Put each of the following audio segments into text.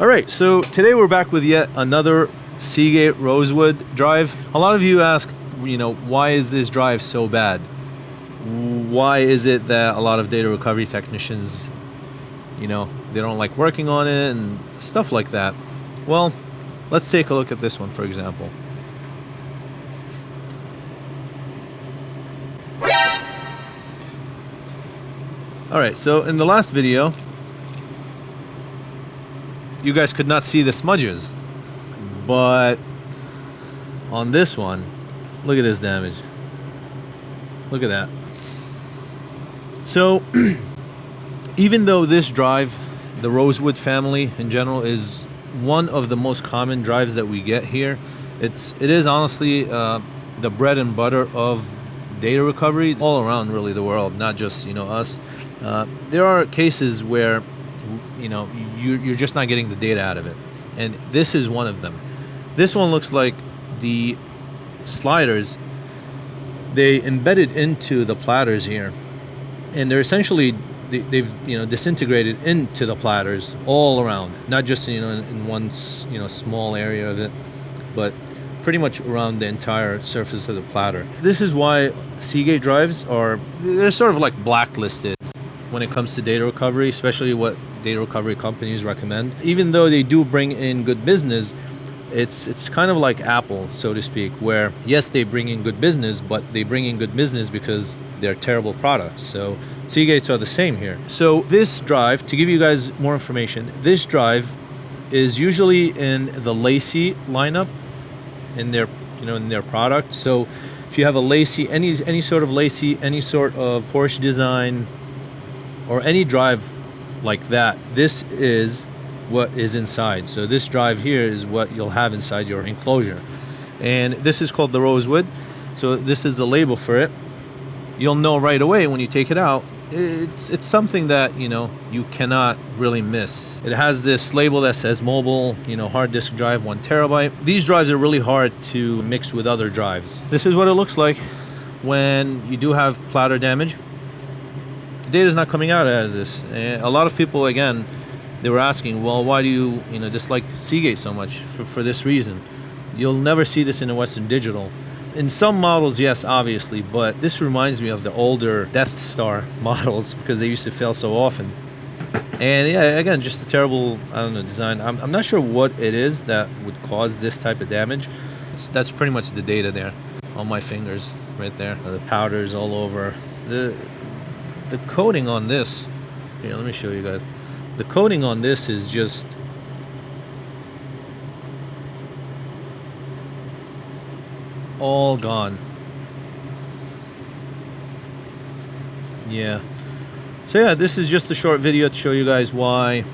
Alright, so today we're back with yet another Seagate Rosewood drive. A lot of you ask, why is this drive so bad? Why is it that a lot of data recovery technicians, they don't like working on it and stuff like that? Well, let's take a look at this one, for example. Alright, so in the last video, you guys could not see the smudges, but on this one, look at this damage. Look at that. So even though this drive, the Rosewood family in general, is one of the most common drives that we get here, it is honestly the bread and butter of data recovery all around really the world, not just us. There are cases where you're just not getting the data out of it, and this is one of them. This one looks like the sliders, they embedded into the platters here, and they're essentially they've disintegrated into the platters all around, not just in one small area of it, but pretty much around the entire surface of the platter. This is why Seagate drives they're sort of like blacklisted when it comes to data recovery, especially what data recovery companies recommend. Even though they do bring in good business, it's kind of like Apple, so to speak, where yes, they bring in good business, but they bring in good business because they're terrible products. So Seagates are the same here. So this drive, to give you guys more information, this drive is usually in the Lacey lineup in their product. So if you have a Lacey, any sort of Lacey, any sort of Porsche design, or any drive like that, this is what is inside. So this drive here is what you'll have inside your enclosure, and this is called the Rosewood. So this is the label for it. You'll know right away when you take it out, it's something that you cannot really miss. It has this label that says mobile, hard disk drive 1 terabyte. These drives are really hard to mix with other drives. This is what it looks like when you do have platter damage. Data is not coming out of this. And a lot of people, again, they were asking, well, why do you dislike Seagate so much? For this reason. You'll never see this in a Western Digital. In some models, yes, obviously, but this reminds me of the older Death Star models because they used to fail so often. And yeah, again, just a terrible, design. I'm not sure what it is that would cause this type of damage. That's pretty much the data there on my fingers right there. The powders all over. The coating on this, here, let me show you guys. The coating on this is just all gone. Yeah. So yeah, this is just a short video to show you guys why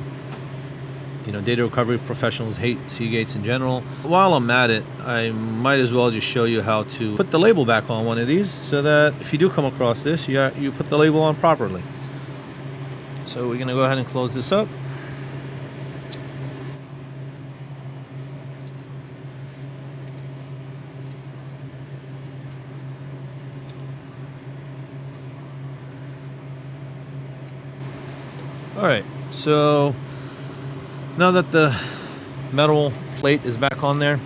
data recovery professionals hate Seagates in general. While I'm at it, I might as well just show you how to put the label back on one of these so that if you do come across this, you put the label on properly. So we're going to go ahead and close this up. Alright, so now that the metal plate is back on there,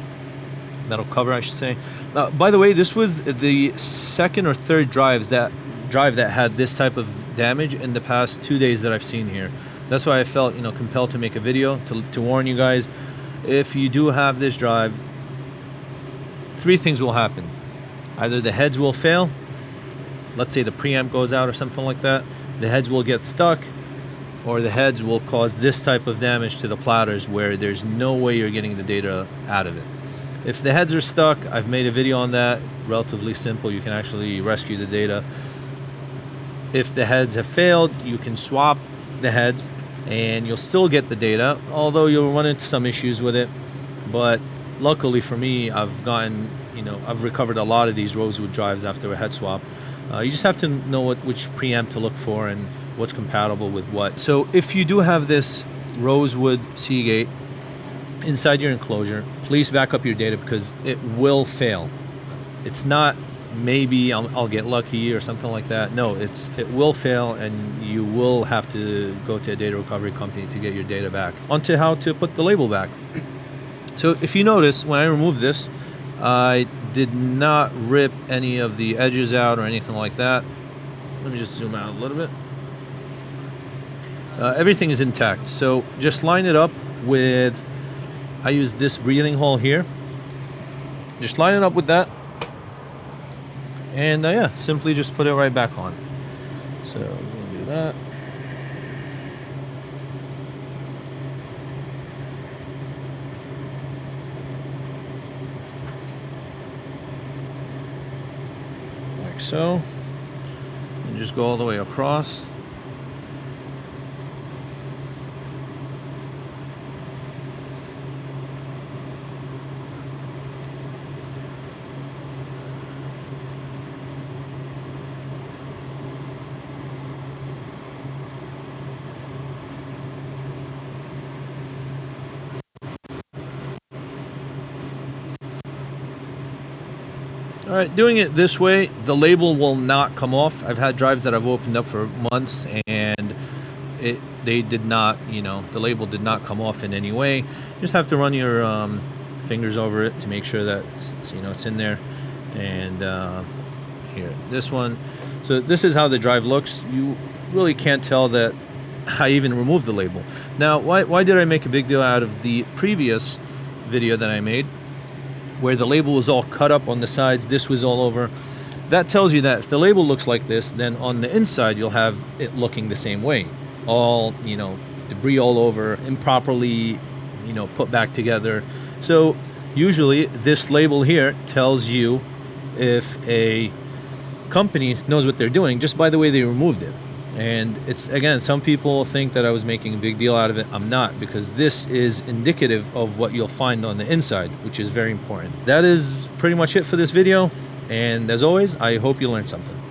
metal cover I should say. By the way, this was the second or third drive that had this type of damage in the past 2 days that I've seen here. That's why I felt compelled to make a video to warn you guys. If you do have this drive, 3 things will happen. Either the heads will fail, let's say the preamp goes out or something like that, the heads will get stuck, or the heads will cause this type of damage to the platters where there's no way you're getting the data out of it. If the heads are stuck, I've made a video on that, relatively simple. You can actually rescue the data. If the heads have failed, you can swap the heads and you'll still get the data, although you'll run into some issues with it. But luckily for me, I've recovered a lot of these Rosewood drives after a head swap. You just have to know which preamp to look for and what's compatible with what. So if you do have this Rosewood Seagate inside your enclosure, please back up your data because it will fail. It's not maybe I'll get lucky or something like that. No, it will fail, and you will have to go to a data recovery company to get your data back. Onto how to put the label back. So if you notice, when I removed this, I did not rip any of the edges out or anything like that. Let me just zoom out a little bit. Everything is intact. So just line it up with, I use this breathing hole here. Just line it up with that. And yeah, simply just put it right back on. So we're gonna do that. Like so. And just go all the way across. All right, doing it this way, the label will not come off. I've had drives that I've opened up for months, and they did not, the label did not come off in any way. You just have to run your fingers over it to make sure that it's in there. And here, this one. So this is how the drive looks. You really can't tell that I even removed the label. Now, why did I make a big deal out of the previous video that I made, where the label was all cut up on the sides, this was all over? That tells you that if the label looks like this, then on the inside you'll have it looking the same way. All, debris all over, improperly, put back together. So usually this label here tells you if a company knows what they're doing just by the way they removed it. And it's, again, some people think that I was making a big deal out of it. I'm not, because this is indicative of what you'll find on the inside, which is very important. That is pretty much it for this video. And as always, I hope you learned something.